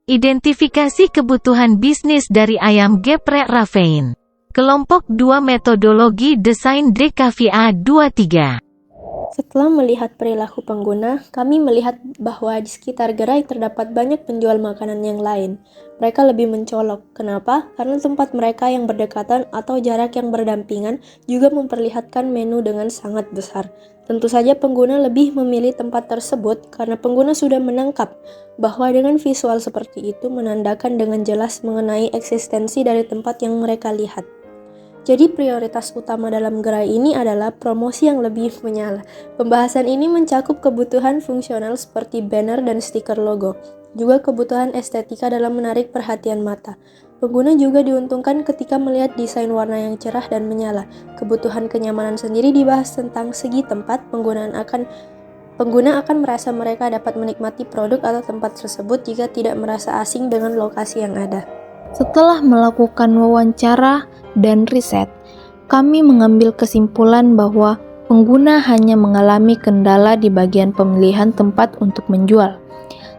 Identifikasi kebutuhan bisnis dari ayam geprek Ravein. Kelompok 2 Metodologi Desain DKVA 23. Setelah melihat perilaku pengguna, kami melihat bahwa di sekitar gerai terdapat banyak penjual makanan yang lain. Mereka lebih mencolok. Kenapa? Karena tempat mereka yang berdekatan atau jarak yang berdampingan juga memperlihatkan menu dengan sangat besar. Tentu saja pengguna lebih memilih tempat tersebut karena pengguna sudah menangkap bahwa dengan visual seperti itu menandakan dengan jelas mengenai eksistensi dari tempat yang mereka lihat. Jadi prioritas utama dalam gerai ini adalah promosi yang lebih menyala. Pembahasan ini mencakup kebutuhan fungsional seperti banner dan stiker logo, juga kebutuhan estetika dalam menarik perhatian mata. Pengguna juga diuntungkan ketika melihat desain warna yang cerah dan menyala. Kebutuhan kenyamanan sendiri dibahas tentang segi tempat. Pengguna akan merasa mereka dapat menikmati produk atau tempat tersebut jika tidak merasa asing dengan lokasi yang ada. Setelah melakukan wawancara dan riset, kami mengambil kesimpulan bahwa pengguna hanya mengalami kendala di bagian pemilihan tempat untuk menjual,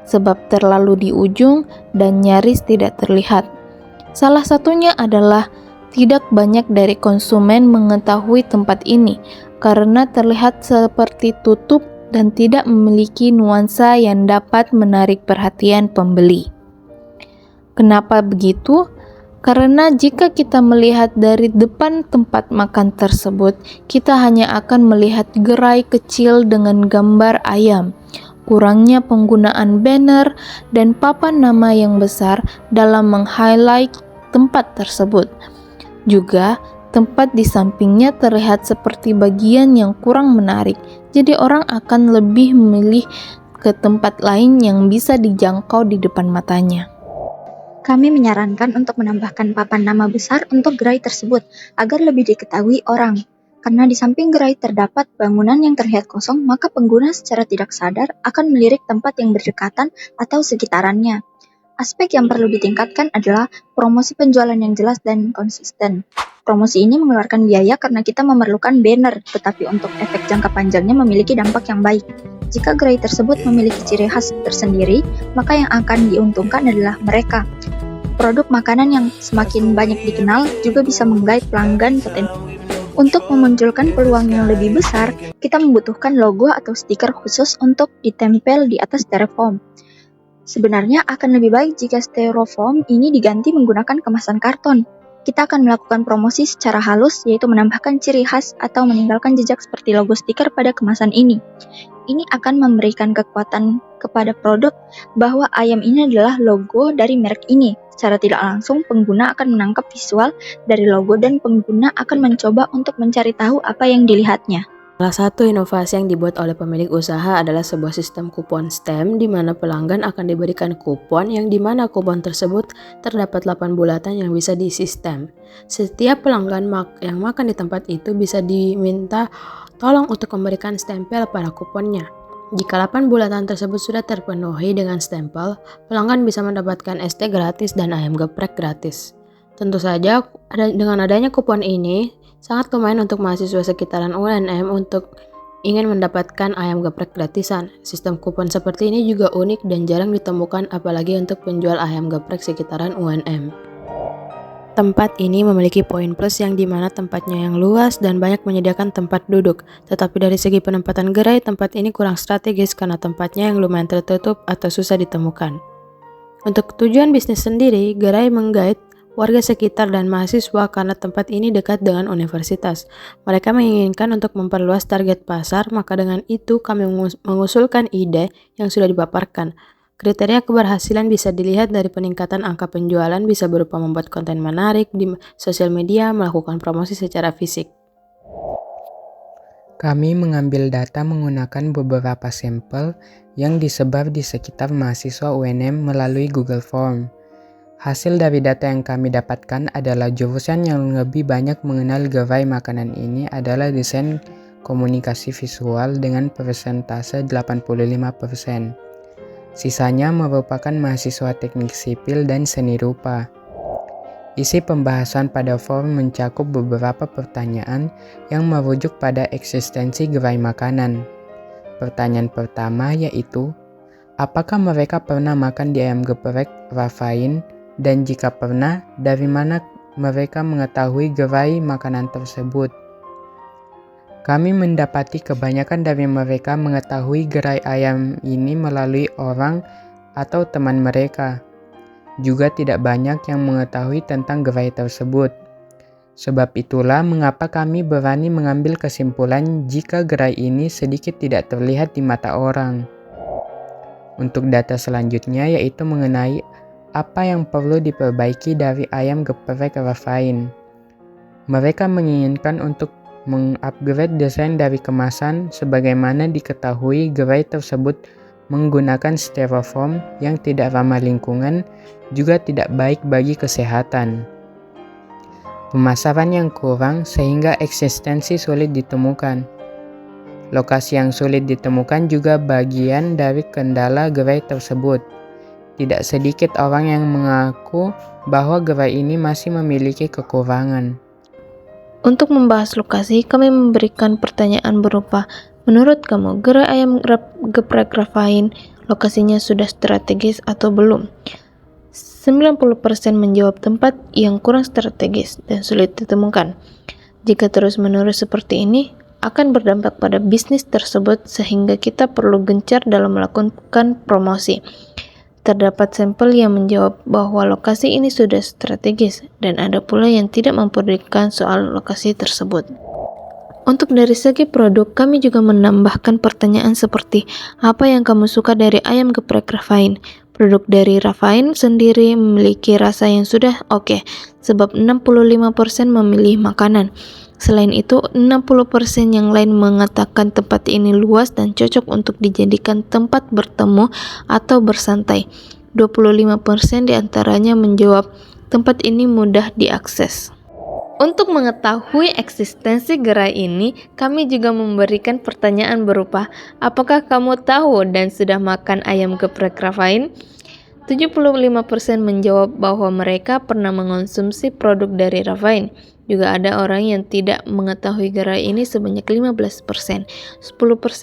sebab terlalu di ujung dan nyaris tidak terlihat. Salah satunya adalah tidak banyak dari konsumen mengetahui tempat ini karena terlihat seperti tutup dan tidak memiliki nuansa yang dapat menarik perhatian pembeli. Kenapa begitu? Karena jika kita melihat dari depan tempat makan tersebut, kita hanya akan melihat gerai kecil dengan gambar ayam, kurangnya penggunaan banner dan papan nama yang besar dalam meng-highlight tempat tersebut. Juga, tempat di sampingnya terlihat seperti bagian yang kurang menarik, jadi orang akan lebih memilih ke tempat lain yang bisa dijangkau di depan matanya. Kami menyarankan untuk menambahkan papan nama besar untuk gerai tersebut agar lebih diketahui orang. Karena di samping gerai terdapat bangunan yang terlihat kosong, maka pengguna secara tidak sadar akan melirik tempat yang berdekatan atau sekitarannya. Aspek yang perlu ditingkatkan adalah promosi penjualan yang jelas dan konsisten. Promosi ini mengeluarkan biaya karena kita memerlukan banner, tetapi untuk efek jangka panjangnya memiliki dampak yang baik. Jika gerai tersebut memiliki ciri khas tersendiri, maka yang akan diuntungkan adalah mereka. Produk makanan yang semakin banyak dikenal juga bisa menggait pelanggan potensial. Untuk memunculkan peluang yang lebih besar, kita membutuhkan logo atau stiker khusus untuk ditempel di atas styrofoam. Sebenarnya akan lebih baik jika styrofoam ini diganti menggunakan kemasan karton. Kita akan melakukan promosi secara halus, yaitu menambahkan ciri khas atau meninggalkan jejak seperti logo stiker pada kemasan ini. Ini akan memberikan kekuatan kepada produk bahwa ayam ini adalah logo dari merek ini. Secara tidak langsung, pengguna akan menangkap visual dari logo dan pengguna akan mencoba untuk mencari tahu apa yang dilihatnya. Salah satu inovasi yang dibuat oleh pemilik usaha adalah sebuah sistem kupon stem di mana pelanggan akan diberikan kupon yang di mana kupon tersebut terdapat 8 bulatan yang bisa diisi stem. Setiap pelanggan yang makan di tempat itu bisa diminta tolong untuk memberikan stempel pada kuponnya. Jika 8 bulatan tersebut sudah terpenuhi dengan stempel, pelanggan bisa mendapatkan es teh gratis dan ayam geprek gratis. Tentu saja, dengan adanya kupon ini, sangat lumayan untuk mahasiswa sekitaran UNM untuk ingin mendapatkan ayam geprek gratisan. Sistem kupon seperti ini juga unik dan jarang ditemukan apalagi untuk penjual ayam geprek sekitaran UNM. Tempat ini memiliki poin plus yang dimana tempatnya yang luas dan banyak menyediakan tempat duduk. Tetapi dari segi penempatan gerai, tempat ini kurang strategis karena tempatnya yang lumayan tertutup atau susah ditemukan. Untuk tujuan bisnis sendiri, gerai menggait warga sekitar dan mahasiswa karena tempat ini dekat dengan universitas. Mereka menginginkan untuk memperluas target pasar, maka dengan itu kami mengusulkan ide yang sudah dipaparkan. Kriteria keberhasilan bisa dilihat dari peningkatan angka penjualan bisa berupa membuat konten menarik di sosial media, melakukan promosi secara fisik. Kami mengambil data menggunakan beberapa sampel yang disebar di sekitar mahasiswa UNM melalui Google Form. Hasil dari data yang kami dapatkan adalah jurusan yang lebih banyak mengenal gerai makanan ini adalah desain komunikasi visual dengan persentase 85%. Sisanya merupakan mahasiswa teknik sipil dan seni rupa. Isi pembahasan pada form mencakup beberapa pertanyaan yang merujuk pada eksistensi gerai makanan. Pertanyaan pertama yaitu, Apakah mereka pernah makan di ayam geprek Rafain? Dan jika pernah, dari mana mereka mengetahui gerai makanan tersebut? Kami mendapati kebanyakan dari mereka mengetahui gerai ayam ini melalui orang atau teman mereka. Juga tidak banyak yang mengetahui tentang gerai tersebut. Sebab itulah mengapa kami berani mengambil kesimpulan jika gerai ini sedikit tidak terlihat di mata orang. Untuk data selanjutnya yaitu mengenai apa yang perlu diperbaiki dari ayam geprek Rafain. Mereka menginginkan untuk mengupgrade desain dari kemasan sebagaimana diketahui gerai tersebut menggunakan styrofoam yang tidak ramah lingkungan juga tidak baik bagi kesehatan. Pemasaran yang kurang sehingga eksistensi sulit ditemukan. Lokasi yang sulit ditemukan juga bagian dari kendala gerai tersebut. Tidak sedikit orang yang mengaku bahwa gerai ini masih memiliki kekurangan. Untuk membahas lokasi, kami memberikan pertanyaan berupa, menurut kamu, gerai ayam geprek Rafain lokasinya sudah strategis atau belum? 90% menjawab tempat yang kurang strategis dan sulit ditemukan. Jika terus-menerus seperti ini, akan berdampak pada bisnis tersebut sehingga kita perlu gencar dalam melakukan promosi. Terdapat sampel yang menjawab bahwa lokasi ini sudah strategis dan ada pula yang tidak mempedulikan soal lokasi tersebut. Untuk dari segi produk, kami juga menambahkan pertanyaan seperti, apa yang kamu suka dari ayam geprek Rafain? Produk dari Rafain sendiri memiliki rasa yang sudah oke, sebab 65% memilih makanan. Selain itu, 60% yang lain mengatakan tempat ini luas dan cocok untuk dijadikan tempat bertemu atau bersantai. 25% diantaranya menjawab, tempat ini mudah diakses. Untuk mengetahui eksistensi gerai ini, kami juga memberikan pertanyaan berupa, apakah kamu tahu dan sudah makan ayam geprek Rafain? 75% menjawab bahwa mereka pernah mengonsumsi produk dari Rafain. Juga ada orang yang tidak mengetahui gerai ini sebanyak 15%. 10%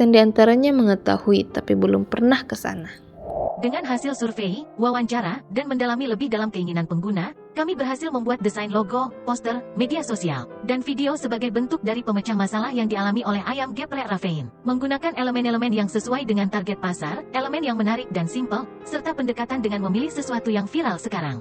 diantaranya mengetahui tapi belum pernah ke sana. Dengan hasil survei, wawancara, dan mendalami lebih dalam keinginan pengguna, kami berhasil membuat desain logo, poster, media sosial, dan video sebagai bentuk dari pemecah masalah yang dialami oleh ayam geprek Rafain. Menggunakan elemen-elemen yang sesuai dengan target pasar, elemen yang menarik dan simpel, serta pendekatan dengan memilih sesuatu yang viral sekarang.